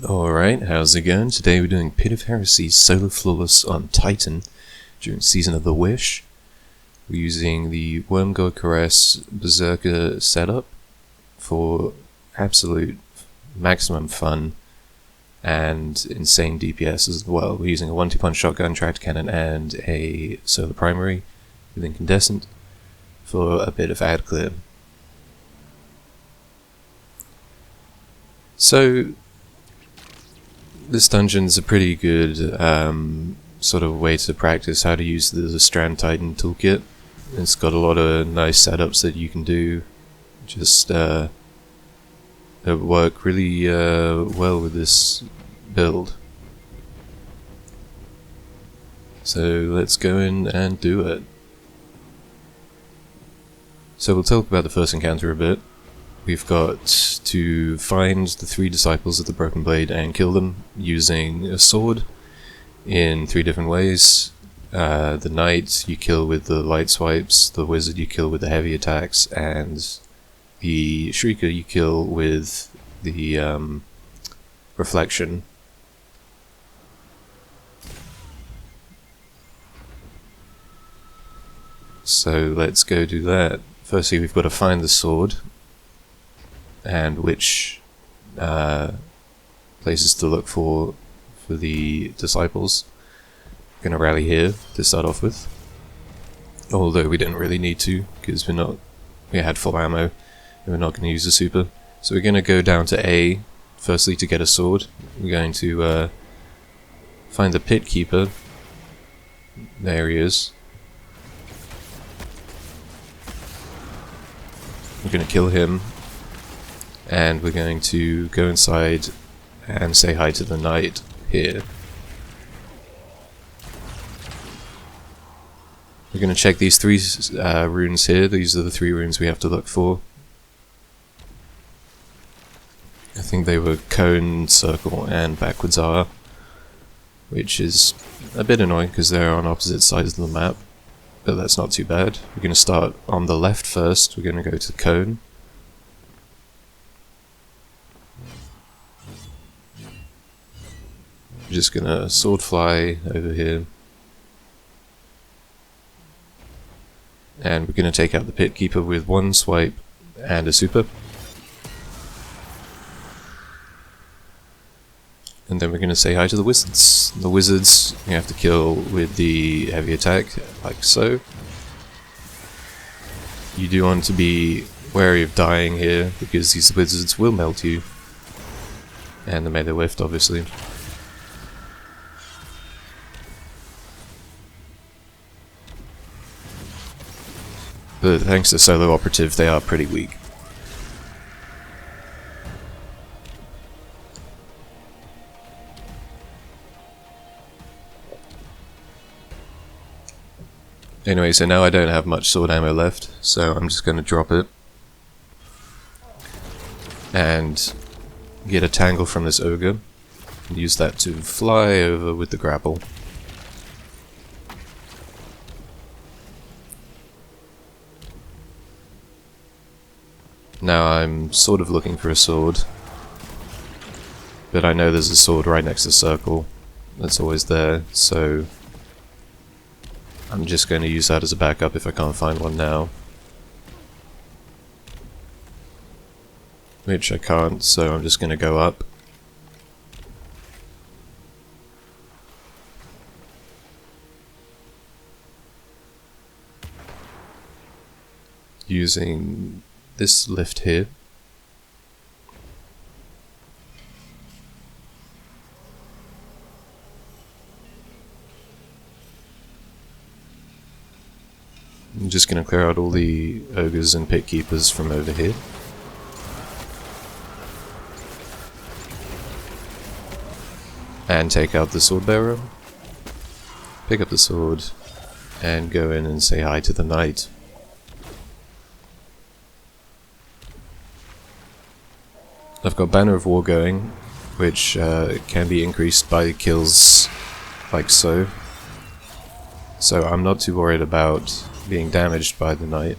Alright, how's it going? Today we're doing Pit of Heresy solo flawless on Titan during Season of the Wish. We're using the Wormgod Caress Berserker setup for absolute maximum fun and insane DPS as well. We're using a 1-2 punch shotgun, tracked cannon, and a solar primary with incandescent for a bit of ad clear. So this dungeon's a pretty good sort of way to practice how to use the Strand Titan toolkit. It's got a lot of nice setups that you can do, just that work really well with this build. So let's go in and do it. So we'll talk about the first encounter a bit. We've got to find the 3 disciples of the Broken Blade and kill them using a sword in 3 different ways. The Knight you kill with the light swipes, the Wizard you kill with the heavy attacks, and the Shrieker you kill with the reflection. So let's go do that. Firstly, we've got to find the sword and which places to look for the disciples. I'm gonna rally here to start off with, although we didn't really need to because we had full ammo and we're not going to use the super. So we're going to go down to A firstly to get a sword. We're going to find the Pit Keeper. There he is. We're going to kill him, and we're going to go inside and say hi to the Knight here. We're going to check these 3 runes here. These are the 3 runes we have to look for. I think they were Cone, Circle, and Backwards R, which is a bit annoying because they're on opposite sides of the map, but that's not too bad. We're going to start on the left first. We're going to go to Cone. We're just going to sword fly over here. And we're going to take out the Pit Keeper with 1 swipe and a super. And then we're going to say hi to the Wizards. The Wizards you have to kill with the heavy attack, like so. You do want to be wary of dying here, because these Wizards will melt you. And the melee lift, obviously. But thanks to Solo Operative, they are pretty weak. Anyway, so now I don't have much sword ammo left, so I'm just going to drop it. And get a tangle from this ogre. And use that to fly over with the grapple. Now I'm sort of looking for a sword, but I know there's a sword right next to the circle that's always there, so I'm just going to use that as a backup if I can't find one now. Which I can't, so I'm just going to go up. Using this lift here. I'm just going to clear out all the ogres and pit keepers from over here. And take out the sword bearer. Pick up the sword and go in and say hi to the Knight. I've got Banner of War going, which can be increased by kills like so. So I'm not too worried about being damaged by the Knight.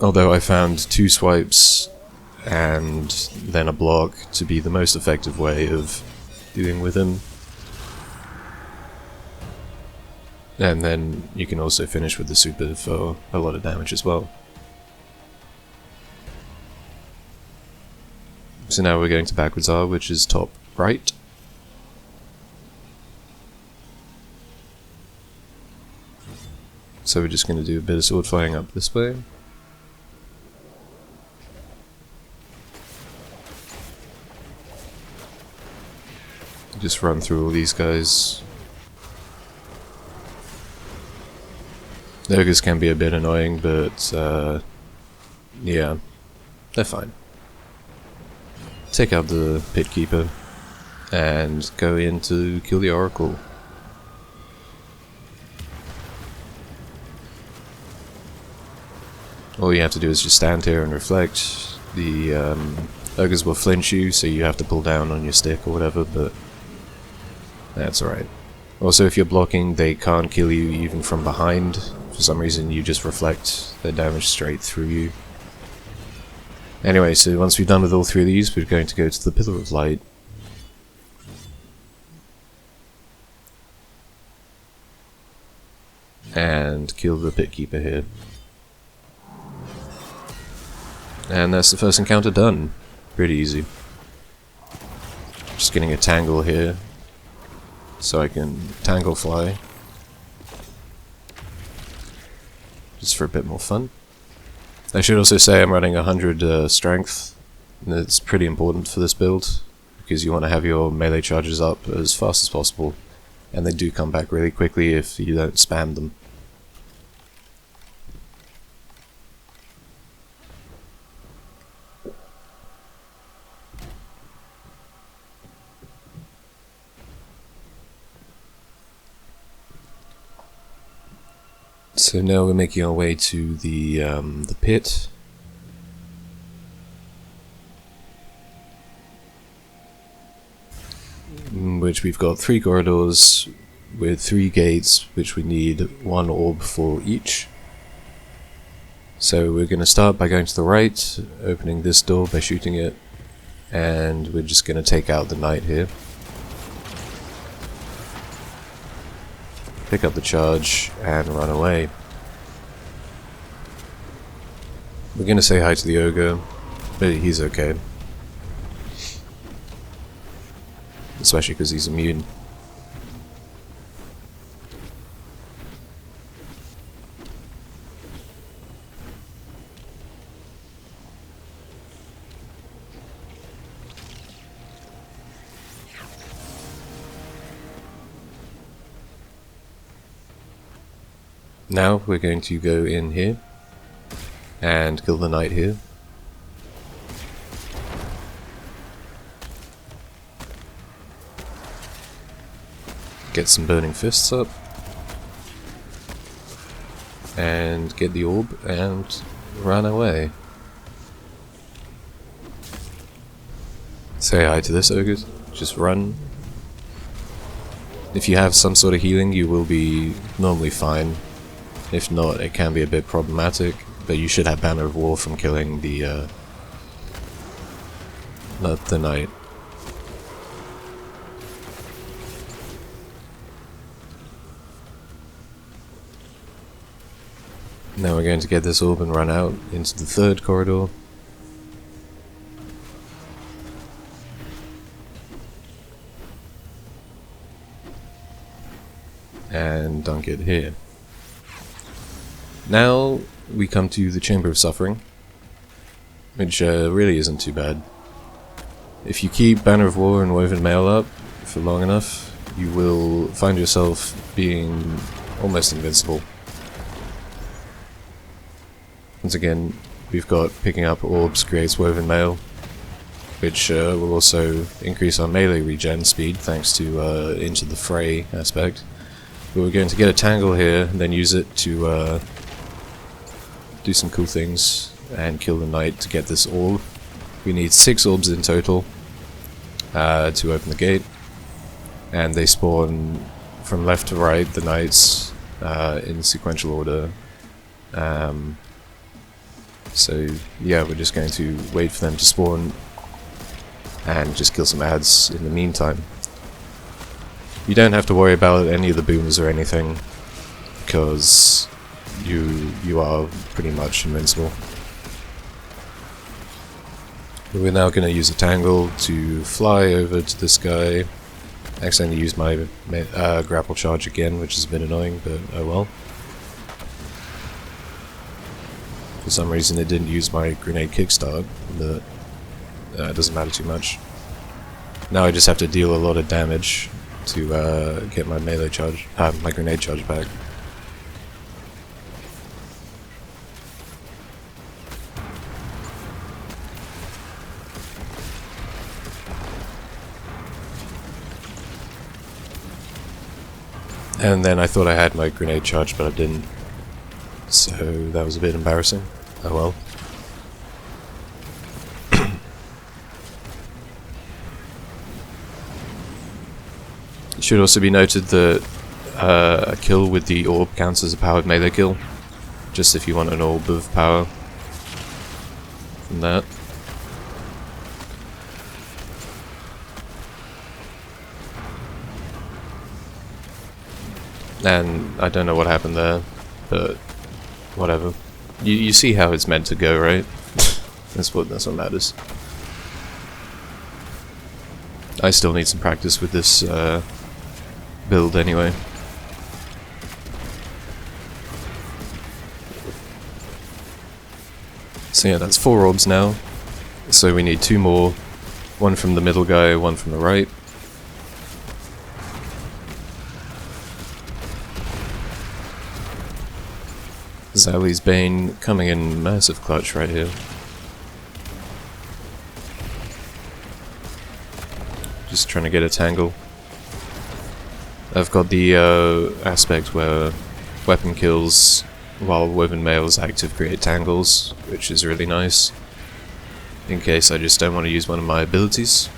Although I found 2 swipes and then a block to be the most effective way of dealing with him. And then you can also finish with the super for a lot of damage as well. So now we're going to backwards R, which is top right. So we're just going to do a bit of sword fighting up this way. Just run through all these guys. The ogres can be a bit annoying, but yeah, they're fine. Take out the Pit Keeper and go in to kill the Oracle. All you have to do is just stand here and reflect. The ogres will flinch you, so you have to pull down on your stick or whatever, but that's alright. Also, if you're blocking, they can't kill you even from behind. For some reason, you just reflect their damage straight through you. Anyway, so once we've done with all three of these, we're going to go to the Pillar of Light. And kill the Pit Keeper here. And that's the first encounter done. Pretty easy. Just getting a tangle here, so I can tangle fly. Just for a bit more fun. I should also say I'm running 100 strength. And it's pretty important for this build, because you want to have your melee charges up as fast as possible. And they do come back really quickly if you don't spam them. So now we're making our way to the pit. In which we've got 3 corridors with 3 gates, which we need 1 orb for each. So we're going to start by going to the right, opening this door by shooting it, and we're just going to take out the knight here. Pick up the charge and run away. We're gonna say hi to the ogre, but he's okay. Especially because he's immune. Now we're going to go in here and kill the knight here. Get some burning fists up and get the orb and run away. Say hi to this ogre, just run. If you have some sort of healing, you will be normally fine. If not, it can be a bit problematic, but you should have Banner of War from killing the knight. Now we're going to get this orb and run out into the 3rd corridor. And dunk it here. Now we come to the Chamber of Suffering, which really isn't too bad. If you keep Banner of War and Woven Mail up for long enough, you will find yourself being almost invincible. Once again, we've got picking up orbs creates Woven Mail, which will also increase our melee regen speed thanks to Into the Fray aspect. But we're going to get a Tangle here and then use it to do some cool things and kill the knight to get this orb. We need 6 orbs in total to open the gate, and they spawn from left to right, the knights, in sequential order. So yeah, we're just going to wait for them to spawn and just kill some ads in the meantime. You don't have to worry about any of the boomers or anything, because you are pretty much invincible. But we're now going to use a tangle to fly over to this guy. I accidentally used my grapple charge again, which has been annoying, but oh well. For some reason it didn't use my grenade kickstart, but it doesn't matter too much. Now I just have to deal a lot of damage to get my melee charge, my grenade charge back. And then I thought I had my grenade charge, but I didn't. So that was a bit embarrassing. Oh well. It should also be noted that a kill with the orb counts as a powered melee kill, just if you want an orb of power from that. And I don't know what happened there, but whatever. You see how it's meant to go, right? that's what matters. I still need some practice with this build anyway. So yeah, that's 4 orbs now. So we need 2 more. One from the middle guy, one from the right. Zali's Bane coming in massive clutch right here. Just trying to get a tangle. I've got the aspect where weapon kills while Woven Mail is active create tangles, which is really nice, in case I just don't want to use one of my abilities.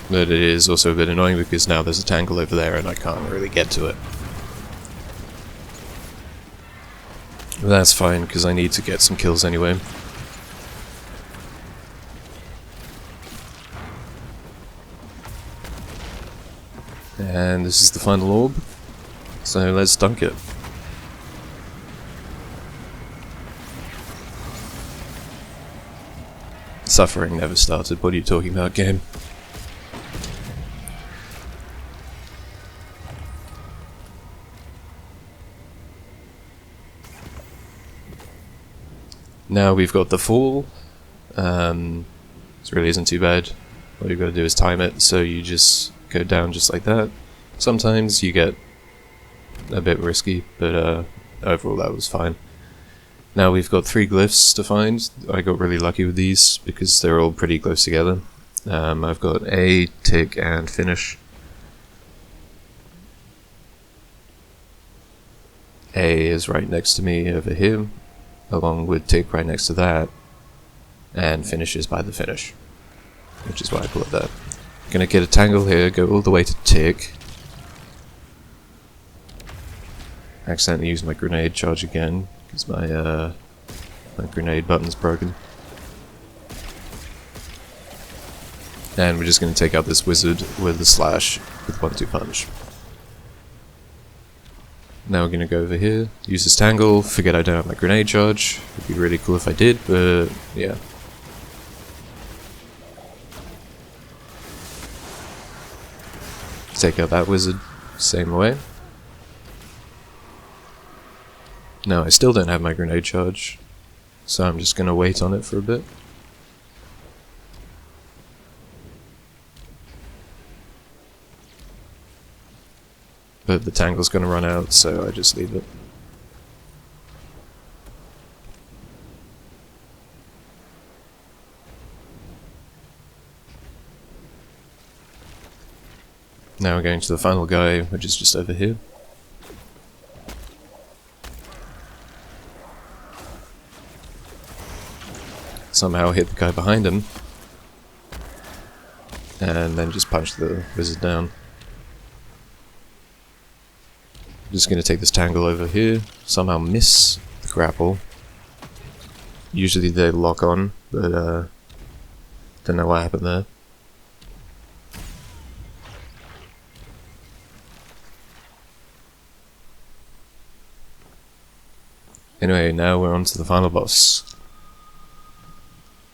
But it is also a bit annoying because now there's a tangle over there and I can't really get to it. But that's fine because I need to get some kills anyway. And this is the final orb, so let's dunk it. Suffering never started, what are you talking about, game? Now we've got the fall. This really isn't too bad. All you've got to do is time it, so you just go down just like that. Sometimes you get a bit risky, but overall that was fine. Now we've got 3 glyphs to find. I got really lucky with these because they're all pretty close together. I've got A, tick, and finish. A is right next to me over here, along with tick right next to that, and finish is by the finish, which is why I call it that. Gonna get a tangle here, go all the way to tick. Accidentally use my grenade charge again, because my grenade button's broken. And we're just gonna take out this wizard with the slash with 1-2 punch. Now we're gonna go over here, use this tangle, forget I don't have my grenade charge. It'd be really cool if I did, but yeah. Take out that wizard, same way. No, I still don't have my grenade charge, so I'm just gonna wait on it for a bit. But the tangle's gonna run out, so I just leave it. Now we're going to the final guy, which is just over here. Somehow hit the guy behind him, and then just punch the wizard down. I'm just going to take this tangle over here, somehow miss the grapple. Usually they lock on, but don't know what happened there. Anyway, now we're on to the final boss.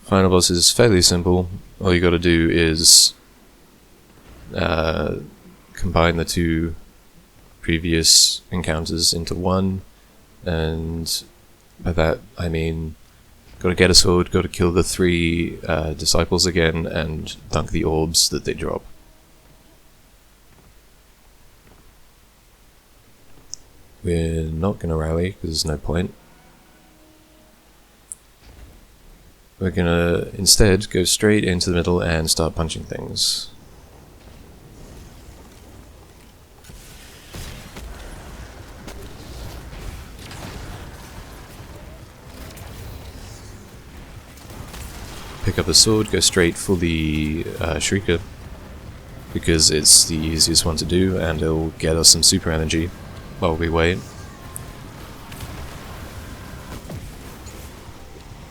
Final boss is fairly simple. All you gotta do is combine the two previous encounters into one, and by that I mean gotta get a sword, gotta kill the 3 disciples again, and dunk the orbs that they drop. We're not gonna rally, because there's no point. We're gonna instead go straight into the middle and start punching things. Pick up the sword, go straight for the Shrieker, because it's the easiest one to do and it'll get us some super energy while we wait.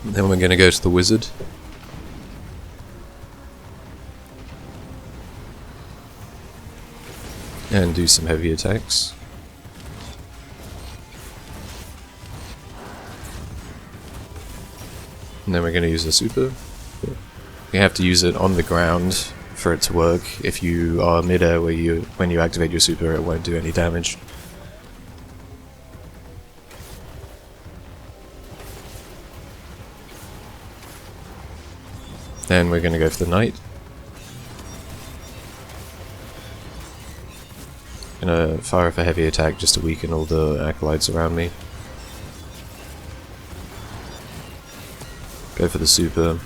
Then we're going to go to the wizard. And do some heavy attacks. And then we're going to use the super. You have to use it on the ground for it to work. If you are mid-air when you activate your super, it won't do any damage. Then we're going to go for the knight. Gonna fire off a heavy attack just to weaken all the acolytes around me. Go for the super.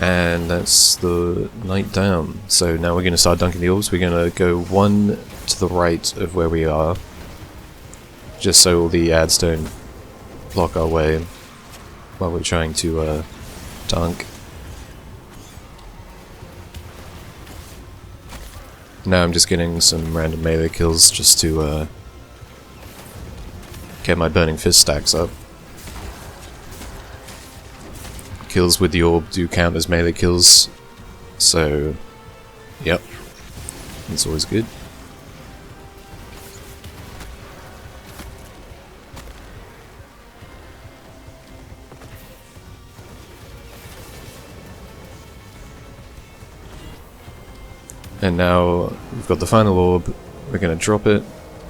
And that's the knight down. So now we're going to start dunking the orbs. We're going to go one to the right of where we are, just so all the ads don't block our way while we're trying to dunk. Now I'm just getting some random melee kills just to get my burning fist stacks up. Kills with the orb do count as melee kills, so yep, that's always good. And now we've got the final orb, we're going to drop it,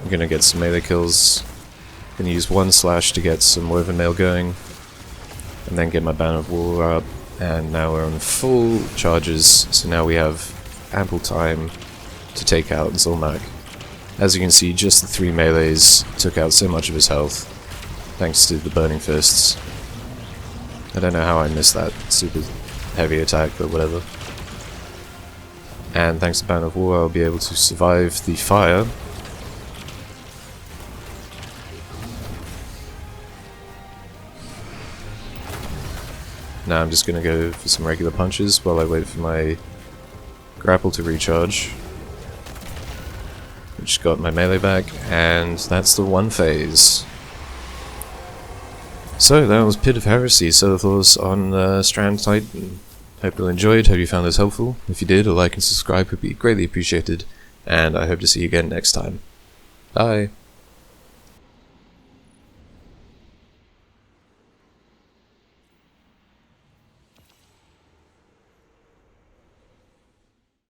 we're going to get some melee kills, going to use one slash to get some woven mail going, and then get my Banner of War up, and now we're on full charges, so now we have ample time to take out Zulmak. As you can see, just the 3 melees took out so much of his health, thanks to the burning fists. I don't know how I missed that super heavy attack, but whatever. And thanks to Banner of War, I'll be able to survive the fire. Now I'm just going to go for some regular punches while I wait for my grapple to recharge. Which got my melee back, and that's the 1 phase. So that was Pit of Heresy, Solar Flawless on Strand Titan. Hope you enjoyed, hope you found this helpful. If you did, a like and subscribe would be greatly appreciated, and I hope to see you again next time. Bye!